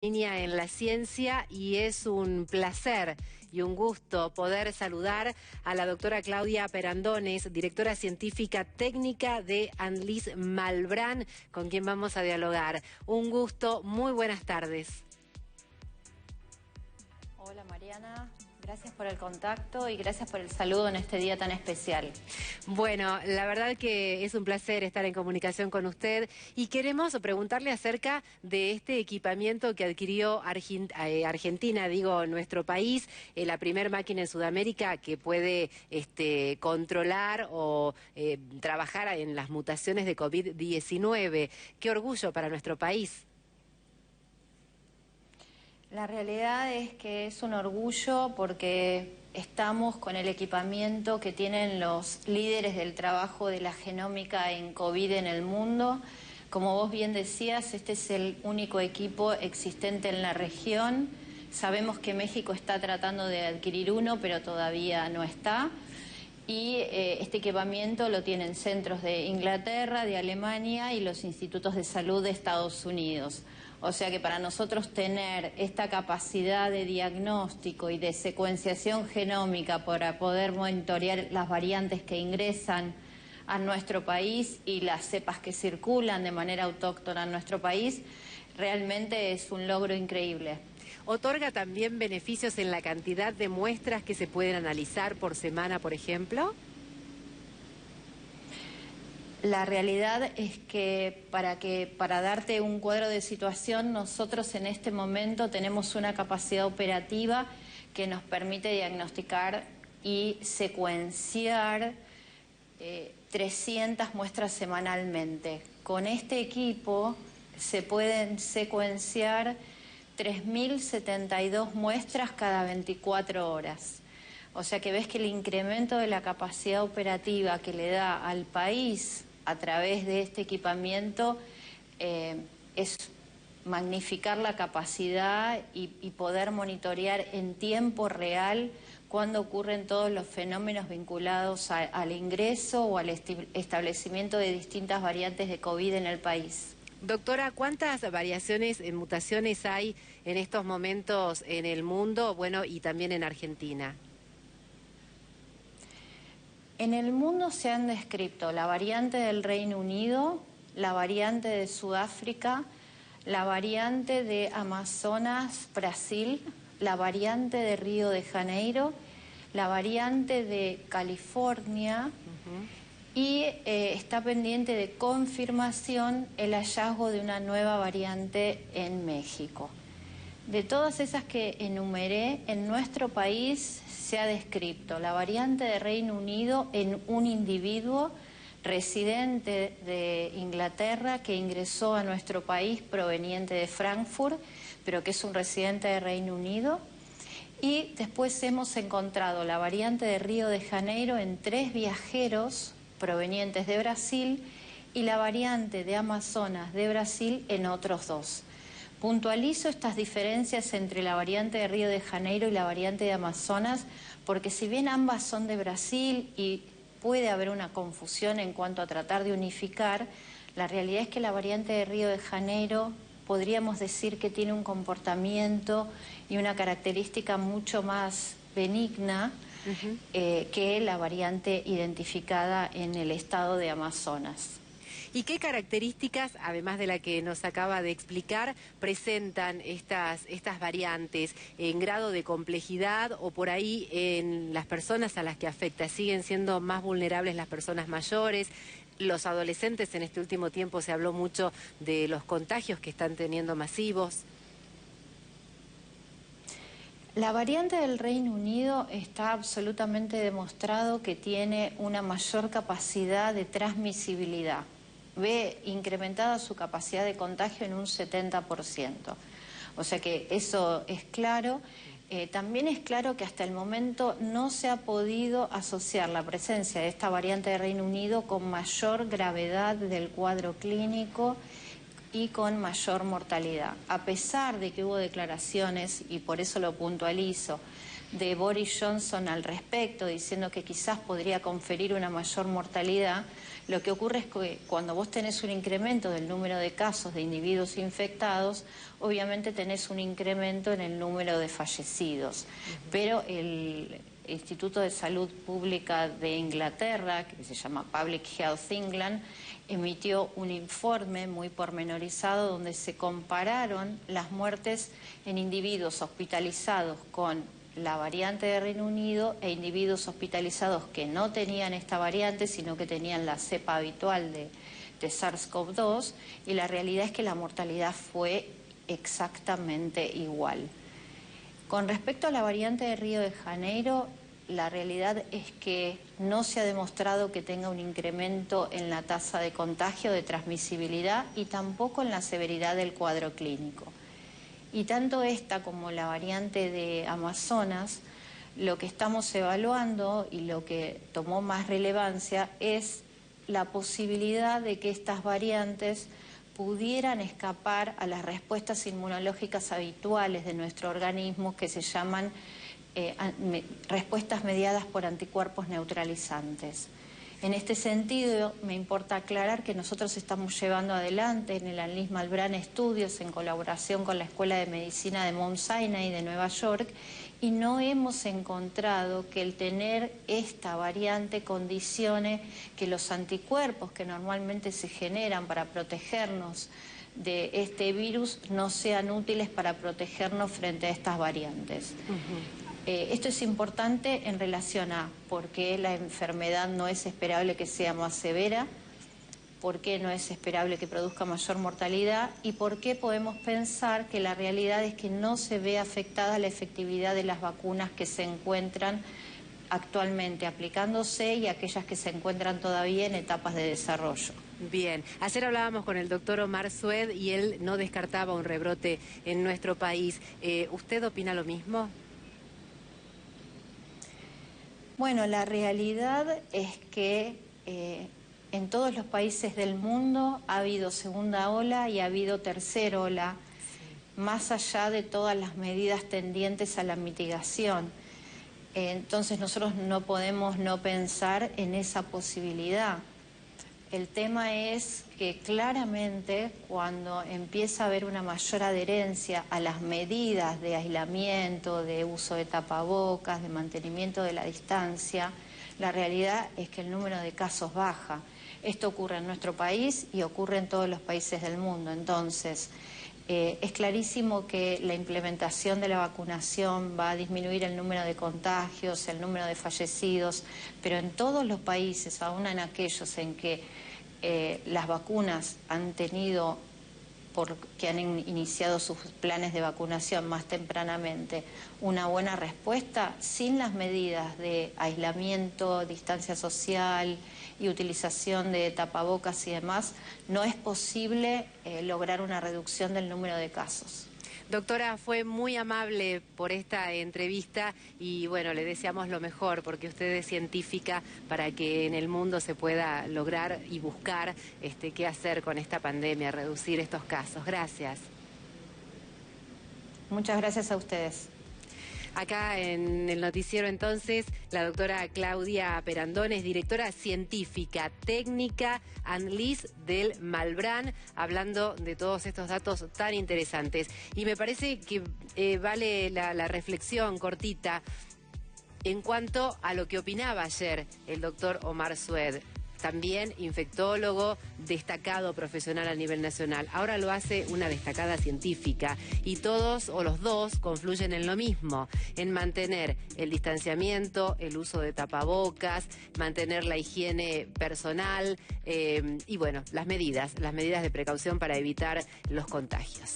Niña en la ciencia y es un placer y un gusto poder saludar a la doctora Claudia Perandones, directora científica técnica de Anlis Malbrán, con quien vamos a dialogar. Un gusto, muy buenas tardes. Hola Mariana, gracias por el contacto y gracias por el saludo en este día tan especial. Bueno, la verdad que es un placer estar en comunicación con usted y queremos preguntarle acerca de este equipamiento que adquirió Argentina, nuestro país, la primer máquina en Sudamérica que puede controlar o trabajar en las mutaciones de COVID-19. Qué orgullo para nuestro país. La realidad es que es un orgullo porque estamos con el equipamiento que tienen los líderes del trabajo de la genómica en COVID en el mundo. Como vos bien decías, este es el único equipo existente en la región. Sabemos que México está tratando de adquirir uno, pero todavía no está. Y este equipamiento lo tienen centros de Inglaterra, de Alemania y los institutos de salud de Estados Unidos. O sea que para nosotros tener esta capacidad de diagnóstico y de secuenciación genómica para poder monitorear las variantes que ingresan a nuestro país y las cepas que circulan de manera autóctona en nuestro país, realmente es un logro increíble. ¿Otorga también beneficios en la cantidad de muestras que se pueden analizar por semana, por ejemplo? La realidad es que para darte un cuadro de situación, nosotros en este momento tenemos una capacidad operativa que nos permite diagnosticar y secuenciar 300 muestras semanalmente. Con este equipo se pueden secuenciar 3.072 muestras cada 24 horas. O sea que ves que el incremento de la capacidad operativa que le da al país a través de este equipamiento es magnificar la capacidad y poder monitorear en tiempo real cuando ocurren todos los fenómenos vinculados al ingreso o al establecimiento de distintas variantes de COVID en el país. Doctora, ¿cuántas variaciones en mutaciones hay en estos momentos en el mundo, bueno, y también en Argentina? En el mundo se han descrito la variante del Reino Unido, la variante de Sudáfrica, la variante de Amazonas, Brasil, la variante de Río de Janeiro, la variante de California y está pendiente de confirmación el hallazgo de una nueva variante en México. De todas esas que enumeré, en nuestro país se ha descrito la variante de Reino Unido en un individuo residente de Inglaterra que ingresó a nuestro país proveniente de Frankfurt, pero que es un residente de Reino Unido. Y después hemos encontrado la variante de Río de Janeiro en 3 viajeros provenientes de Brasil y la variante de Amazonas de Brasil en otros 2. Puntualizo estas diferencias entre la variante de Río de Janeiro y la variante de Amazonas porque si bien ambas son de Brasil y puede haber una confusión en cuanto a tratar de unificar, la realidad es que la variante de Río de Janeiro podríamos decir que tiene un comportamiento y una característica mucho más benigna que la variante identificada en el estado de Amazonas. ¿Y qué características, además de la que nos acaba de explicar, presentan estas variantes en grado de complejidad o por ahí en las personas a las que afecta? ¿Siguen siendo más vulnerables las personas mayores? Los adolescentes, en este último tiempo se habló mucho de los contagios que están teniendo masivos. La variante del Reino Unido está absolutamente demostrado que tiene una mayor capacidad de transmisibilidad. Ve incrementada su capacidad de contagio en un 70%. O sea que eso es claro. También es claro que hasta el momento no se ha podido asociar la presencia de esta variante de Reino Unido con mayor gravedad del cuadro clínico y con mayor mortalidad. A pesar de que hubo declaraciones, y por eso lo puntualizo, de Boris Johnson al respecto, diciendo que quizás podría conferir una mayor mortalidad, lo que ocurre es que cuando vos tenés un incremento del número de casos de individuos infectados, obviamente tenés un incremento en el número de fallecidos. Pero el Instituto de Salud Pública de Inglaterra, que se llama Public Health England, emitió un informe muy pormenorizado donde se compararon las muertes en individuos hospitalizados con la variante de Reino Unido e individuos hospitalizados que no tenían esta variante, sino que tenían la cepa habitual de SARS-CoV-2, y la realidad es que la mortalidad fue exactamente igual. Con respecto a la variante de Río de Janeiro, la realidad es que no se ha demostrado que tenga un incremento en la tasa de contagio, de transmisibilidad y tampoco en la severidad del cuadro clínico. Y tanto esta como la variante de Amazonas, lo que estamos evaluando y lo que tomó más relevancia es la posibilidad de que estas variantes pudieran escapar a las respuestas inmunológicas habituales de nuestro organismo, que se llaman respuestas mediadas por anticuerpos neutralizantes. En este sentido, me importa aclarar que nosotros estamos llevando adelante en el Alice Malbrán estudios en colaboración con la Escuela de Medicina de Mount Sinai de Nueva York, y no hemos encontrado que el tener esta variante condicione que los anticuerpos que normalmente se generan para protegernos de este virus no sean útiles para protegernos frente a estas variantes. Esto es importante en relación a por qué la enfermedad no es esperable que sea más severa, por qué no es esperable que produzca mayor mortalidad y por qué podemos pensar que la realidad es que no se ve afectada la efectividad de las vacunas que se encuentran actualmente aplicándose y aquellas que se encuentran todavía en etapas de desarrollo. Bien, ayer hablábamos con el doctor Omar Sued y él no descartaba un rebrote en nuestro país. ¿Usted opina lo mismo? Bueno, la realidad es que en todos los países del mundo ha habido segunda ola y ha habido tercera ola, más allá de todas las medidas tendientes a la mitigación. Entonces nosotros no podemos no pensar en esa posibilidad. El tema es que claramente cuando empieza a haber una mayor adherencia a las medidas de aislamiento, de uso de tapabocas, de mantenimiento de la distancia, la realidad es que el número de casos baja. Esto ocurre en nuestro país y ocurre en todos los países del mundo. Entonces, es clarísimo que la implementación de la vacunación va a disminuir el número de contagios, el número de fallecidos, pero en todos los países, aún en aquellos en que las vacunas han tenido, porque han iniciado sus planes de vacunación más tempranamente, una buena respuesta, sin las medidas de aislamiento, distancia social y utilización de tapabocas y demás, no es posible lograr una reducción del número de casos. Doctora, fue muy amable por esta entrevista y bueno, le deseamos lo mejor porque usted es científica para que en el mundo se pueda lograr y buscar qué hacer con esta pandemia, reducir estos casos. Gracias. Muchas gracias a ustedes. Acá en el noticiero entonces, la doctora Claudia Perandones, directora científica, técnica, ANLIS del Malbrán, hablando de todos estos datos tan interesantes. Y me parece que vale la reflexión cortita en cuanto a lo que opinaba ayer el doctor Omar Sued. También infectólogo, destacado profesional a nivel nacional. Ahora lo hace una destacada científica y todos o los dos confluyen en lo mismo, en mantener el distanciamiento, el uso de tapabocas, mantener la higiene personal y bueno, las medidas de precaución para evitar los contagios.